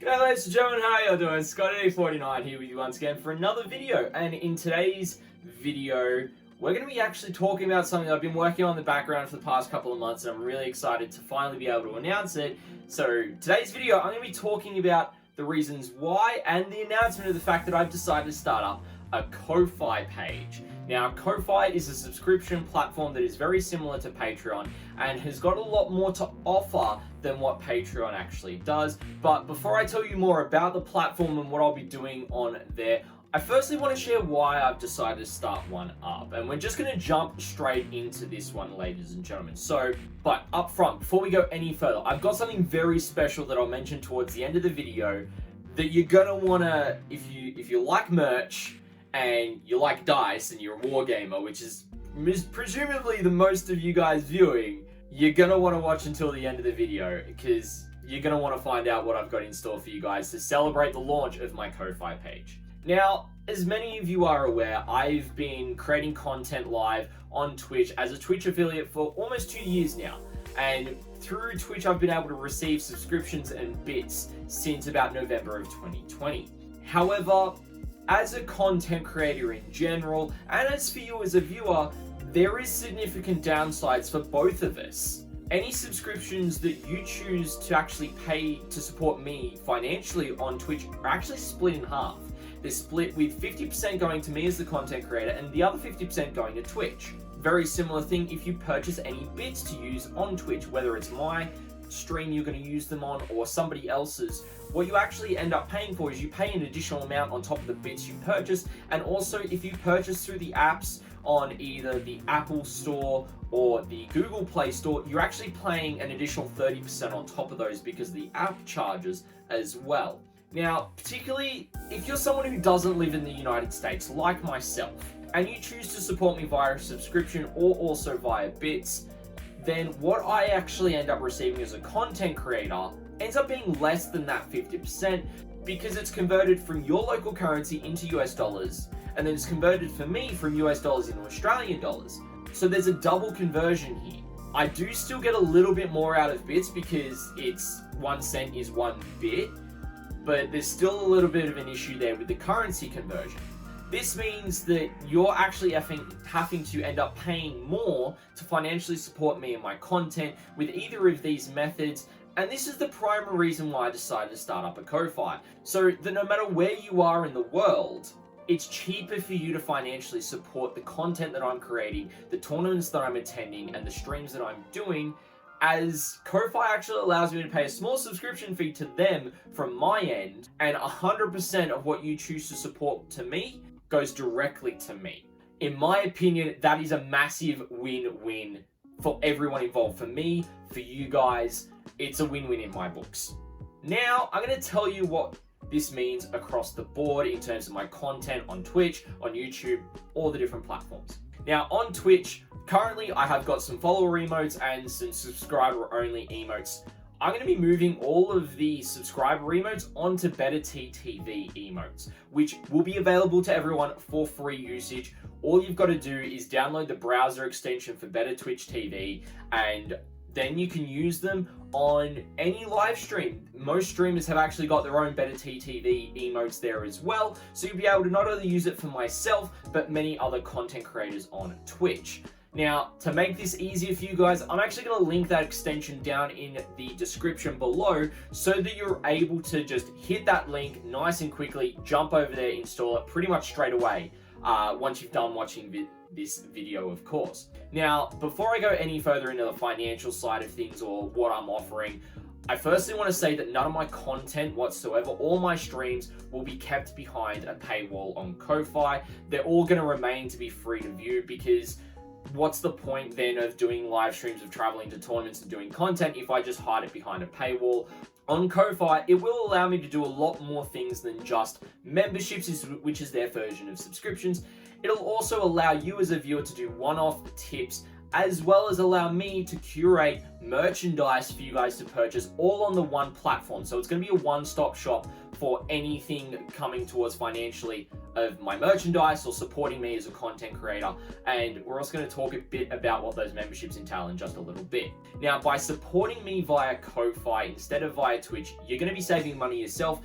G'day ladies and gentlemen, how y'all doing? Scotty49 here with you once again for another video. And in today's video, we're going to be actually talking about something that I've been working on in the background for the past couple of months, and I'm really excited to finally be able to announce it. So today's video, I'm going to be talking about the reasons why and the announcement of the fact that I've decided to start up a Ko-Fi page. Now, Ko-Fi is a subscription platform that is very similar to Patreon and has got a lot more to offer than what Patreon actually does. But before I tell you more about the platform and what I'll be doing on there, I firstly want to share why I've decided to start one up. And we're just going to jump straight into this one, ladies and gentlemen. But up front, before we go any further, I've got something very special that I'll mention towards the end of the video that you're going to want to, if you like merch, and you like dice and you're a wargamer, which is presumably the most of you guys viewing, you're gonna want to watch until the end of the video because you're gonna want to find out what I've got in store for you guys to celebrate the launch of my Ko-Fi page. Now, as many of you are aware, I've been creating content live on Twitch as a Twitch affiliate for almost 2 years now. And through Twitch, I've been able to receive subscriptions and bits since about November of 2020. However, as a content creator in general, and as for you as a viewer, there is significant downsides for both of us. Any subscriptions that you choose to actually pay to support me financially on Twitch are actually split in half. They're split with 50% going to me as the content creator and the other 50% going to Twitch. Very similar thing if you purchase any bits to use on Twitch, whether it's my stream you're going to use them on or somebody else's. What you actually end up paying for is you pay an additional amount on top of the bits you purchase, and also if you purchase through the apps on either the Apple Store or the Google Play Store, you're actually paying an additional 30% on top of those because the app charges as well. Now, particularly if you're someone who doesn't live in the United States like myself, and you choose to support me via a subscription or also via bits, then what I actually end up receiving as a content creator ends up being less than that 50% because it's converted from your local currency into US dollars, and then it's converted for me from US dollars into Australian dollars. So there's a double conversion here. I do still get a little bit more out of bits because it's 1 cent is 1 bit, but there's still a little bit of an issue there with the currency conversion. This means that you're actually having to end up paying more to financially support me and my content with either of these methods, and this is the primary reason why I decided to start up a Ko-Fi. So that no matter where you are in the world, it's cheaper for you to financially support the content that I'm creating, the tournaments that I'm attending, and the streams that I'm doing, as Ko-Fi actually allows me to pay a small subscription fee to them from my end, and 100% of what you choose to support to me goes directly to me. In my opinion, that is a massive win-win for everyone involved. For me, for you guys, it's a win-win in my books. Now, I'm going to tell you what this means across the board in terms of my content on Twitch, on YouTube, all the different platforms. Now, on Twitch, currently I have got some follower emotes and some subscriber-only emotes. I'm going to be moving all of the subscriber emotes onto BetterTTV emotes, which will be available to everyone for free usage. All you've got to do is download the browser extension for Better Twitch TV, and then you can use them on any live stream. Most streamers have actually got their own BetterTTV emotes there as well, so you'll be able to not only use it for myself, but many other content creators on Twitch. Now, to make this easier for you guys, I'm actually going to link that extension down in the description below so that you're able to just hit that link nice and quickly, jump over there, install it pretty much straight away once you've done watching this video, of course. Now, before I go any further into the financial side of things or what I'm offering, I firstly want to say that none of my content whatsoever, all my streams, will be kept behind a paywall on Ko-Fi. They're all going to remain to be free to view because what's the point then of doing live streams of traveling to tournaments and doing content if I just hide it behind a paywall? On Ko-Fi, it will allow me to do a lot more things than just memberships, which is their version of subscriptions. It'll also allow you as a viewer to do one-off tips as well as allow me to curate merchandise for you guys to purchase all on the one platform. So it's going to be a one-stop shop for anything coming towards financially of my merchandise or supporting me as a content creator. And we're also going to talk a bit about what those memberships entail in just a little bit. Now, by supporting me via Ko-Fi instead of via Twitch, you're going to be saving money yourself.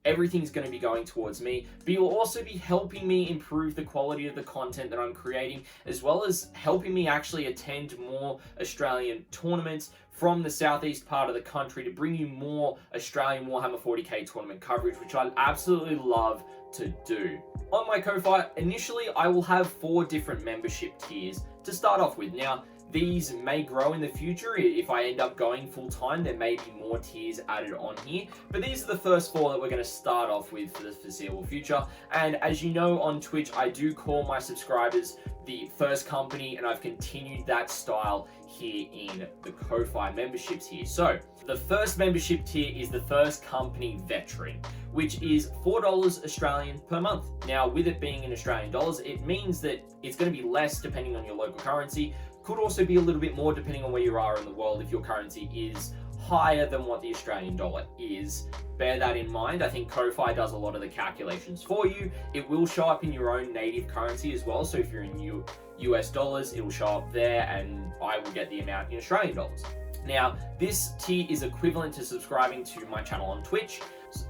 Everything's going to be going towards me, but you'll also be helping me improve the quality of the content that I'm creating, as well as helping me actually attend more Australian tournaments from the southeast part of the country to bring you more Australian Warhammer 40k tournament coverage, which I absolutely love to do. On my Ko-Fi, initially I will have 4 different membership tiers to start off with. Now, these may grow in the future. If I end up going full time, there may be more tiers added on here. But these are the first 4 that we're going to start off with for the foreseeable future. And as you know, on Twitch, I do call my subscribers the first company, and I've continued that style here in the Ko-Fi memberships here. So the first membership tier is the first company veteran, which is $4 Australian per month. Now, with it being in Australian dollars, it means that it's going to be less depending on your local currency. Could also be a little bit more depending on where you are in the world if your currency is higher than what the Australian dollar is. Bear that in mind. I think Ko-Fi does a lot of the calculations for you. It will show up in your own native currency as well. So if you're in US dollars, it will show up there and I will get the amount in Australian dollars. Now, this tier is equivalent to subscribing to my channel on Twitch.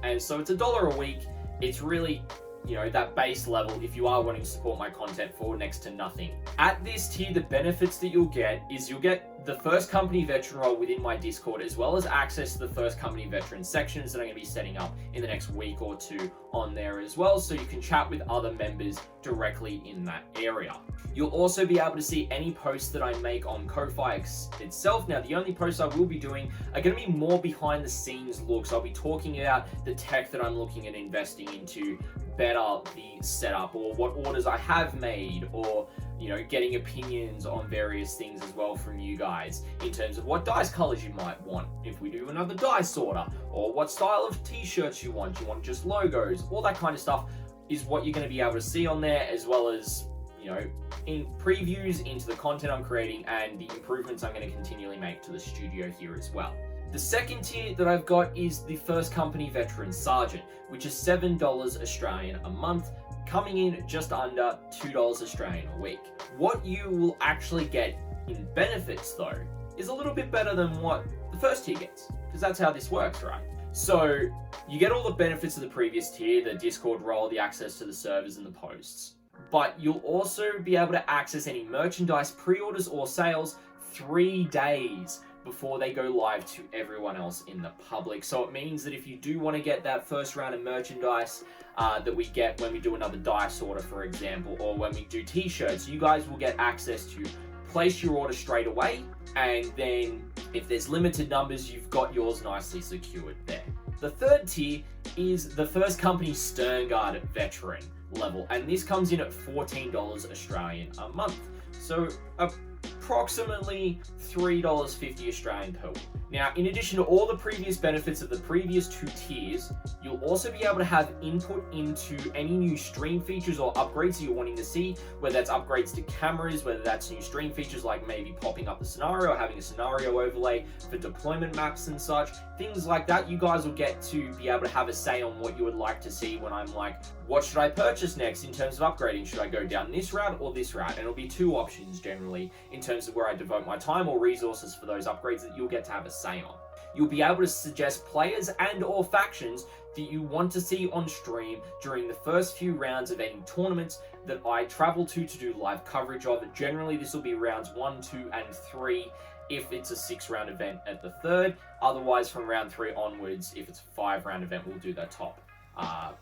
And so it's $1 a week. It's really, you know, that base level if you are wanting to support my content for next to nothing. At this tier, the benefits that you'll get is you'll get the first company veteran role within my Discord, as well as access to the first company veteran sections that I'm going to be setting up in the next week or 2 on there as well, so you can chat with other members directly in that area. You'll also be able to see any posts that I make on Ko-Fi itself. Now, the only posts I will be doing are going to be more behind the scenes looks. I'll be talking about the tech that I'm looking at investing into, better the setup, or what orders I have made, or, you know, getting opinions on various things as well from you guys in terms of what dice colors you might want if we do another dice order, or what style of t-shirts you want. You want just logos, all that kind of stuff is what you're going to be able to see on there, as well as, you know, in previews into the content I'm creating and the improvements I'm going to continually make to the studio here as well. The second tier that I've got is the first company veteran sergeant, which is $7 Australian a month, coming in just under $2 Australian a week. What you will actually get in benefits though is a little bit better than what the first tier gets, because that's how this works, right? So you get all the benefits of the previous tier, the Discord role, the access to the servers and the posts, but you'll also be able to access any merchandise pre-orders or sales 3 days before they go live to everyone else in the public. So it means that if you do want to get that first round of merchandise that we get when we do another dice order, for example, or when we do t-shirts, you guys will get access to place your order straight away, and then if there's limited numbers, you've got yours nicely secured there. The third tier is the first company Sternguard veteran level, and this comes in at $14 Australian a month. So approximately $3.50 Australian per week. Now, in addition to all the previous benefits of the previous 2 tiers, you'll also be able to have input into any new stream features or upgrades that you're wanting to see, whether that's upgrades to cameras, whether that's new stream features like maybe popping up the scenario or having a scenario overlay for deployment maps and such. Things like that, you guys will get to be able to have a say on what you would like to see when I'm like, what should I purchase next in terms of upgrading? Should I go down this route or this route? And it'll be 2 options generally in terms of where I devote my time or resources for those upgrades that you'll get to have a say on. You'll be able to suggest players and or factions that you want to see on stream during the first few rounds of any tournaments that I travel to do live coverage of. Generally, this will be rounds 1, 2, and 3 if it's a 6-round event at the 3rd. Otherwise, from round 3 onwards, if it's a 5-round event, we'll do the top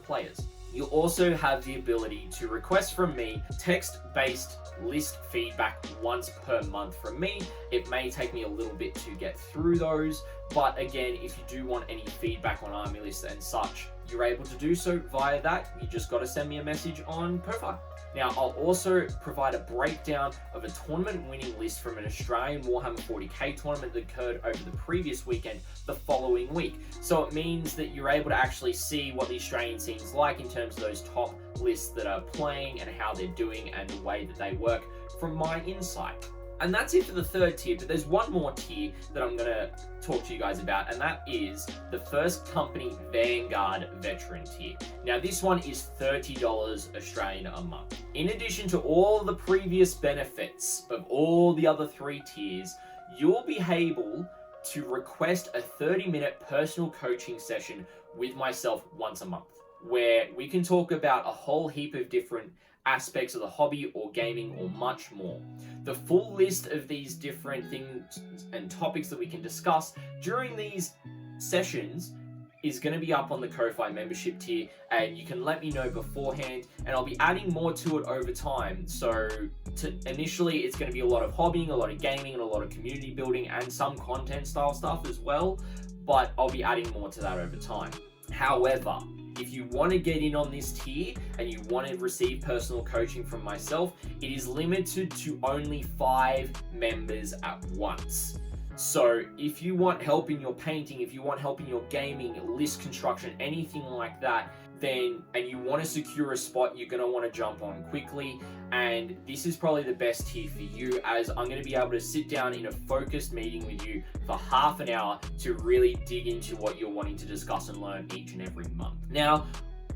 players. You'll also have the ability to request from me text-based list feedback once per month from me. It may take me a little bit to get through those, but again, if you do want any feedback on army lists and such, you're able to do so via that. You just got to send me a message on Ko-Fi. Now, I'll also provide a breakdown of a tournament winning list from an Australian Warhammer 40k tournament that occurred over the previous weekend the following week. So it means that you're able to actually see what the Australian scene's like in terms of those top lists that are playing and how they're doing and the way that they work from my insight. And that's it for the third tier, but there's one more tier that I'm gonna talk to you guys about, and that is the First Company Vanguard Veteran tier. Now this one is $30 Australian a month. In addition to all the previous benefits of all the other 3 tiers, you'll be able to request a 30-minute personal coaching session with myself once a month, where we can talk about a whole heap of different aspects of the hobby or gaming or much more. The full list of these different things and topics that we can discuss during these sessions is going to be up on the Ko-Fi membership tier, and you can let me know beforehand, and I'll be adding more to it over time. So initially it's going to be a lot of hobbying, a lot of gaming, and a lot of community building, and some content style stuff as well, but I'll be adding more to that over time. However, if you want to get in on this tier and you want to receive personal coaching from myself, it is limited to only 5 members at once. So if you want help in your painting, if you want help in your gaming, list construction, anything like that, and you want to secure a spot, you're going to want to jump on quickly. And this is probably the best tier for you, as I'm going to be able to sit down in a focused meeting with you for half an hour to really dig into what you're wanting to discuss and learn each and every month. Now,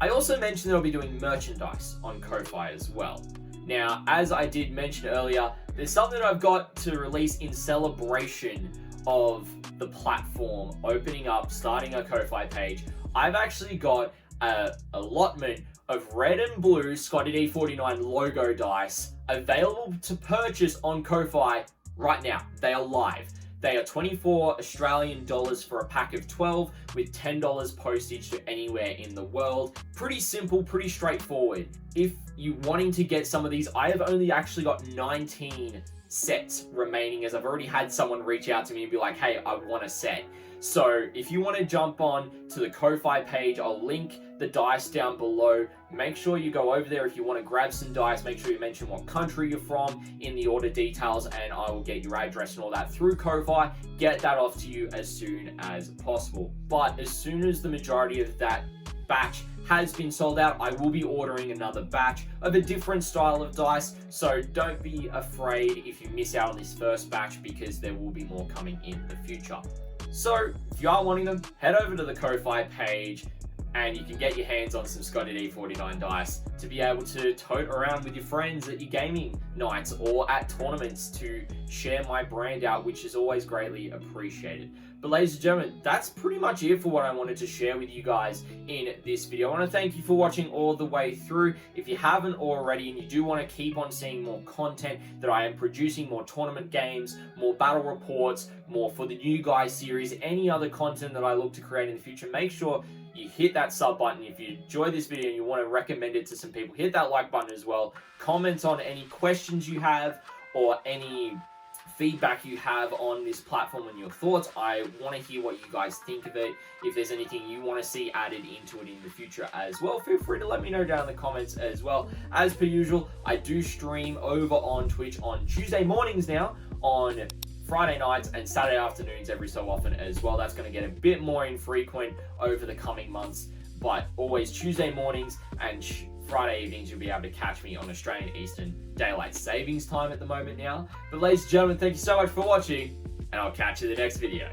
I also mentioned that I'll be doing merchandise on Ko-Fi as well. Now, as I did mention earlier, there's something that I've got to release in celebration of the platform opening up, starting a Ko-Fi page. I've actually got a allotment of red and blue Scotty D49 logo dice available to purchase on Ko-Fi right now. They are live. They are 24 Australian dollars for a pack of 12 with $10 postage to anywhere in the world. Pretty simple, pretty straightforward. If you're wanting to get some of these, I have only actually got 19 sets remaining, as I've already had someone reach out to me and be like, hey, I want a set. So if you want to jump on to the Ko-Fi page, I'll link the dice down below. Make sure you go over there if you want to grab some dice. Make sure you mention what country you're from in the order details, and I will get your address and all that through Ko-Fi. Get that off to you as soon as possible. But as soon as the majority of that batch has been sold out, I will be ordering another batch of a different style of dice. So don't be afraid if you miss out on this first batch, because there will be more coming in the future. So if you are wanting them, head over to the Ko-Fi page and you can get your hands on some Scotty D49 dice to be able to tote around with your friends at your gaming nights or at tournaments to share my brand out, which is always greatly appreciated. But ladies and gentlemen, that's pretty much it for what I wanted to share with you guys in this video. I want to thank you for watching all the way through. If you haven't already and you do want to keep on seeing more content that I am producing, more tournament games, more battle reports, more for the new guys series, any other content that I look to create in the future, make sure you hit that sub button. If you enjoy this video and you want to recommend it to some people, hit that like button as well. Comment on any questions you have or any feedback you have on this platform and your thoughts. I want to hear what you guys think of it. If there's anything you want to see added into it in the future as well, feel free to let me know down in the comments as well. As per usual, I do stream over on Twitch on Tuesday mornings now, on Friday nights and Saturday afternoons every so often as well. That's going to get a bit more infrequent over the coming months, but always Tuesday mornings and Friday evenings you'll be able to catch me on Australian Eastern Daylight Savings Time at the moment now. But ladies and gentlemen, thank you so much for watching, and I'll catch you in the next video.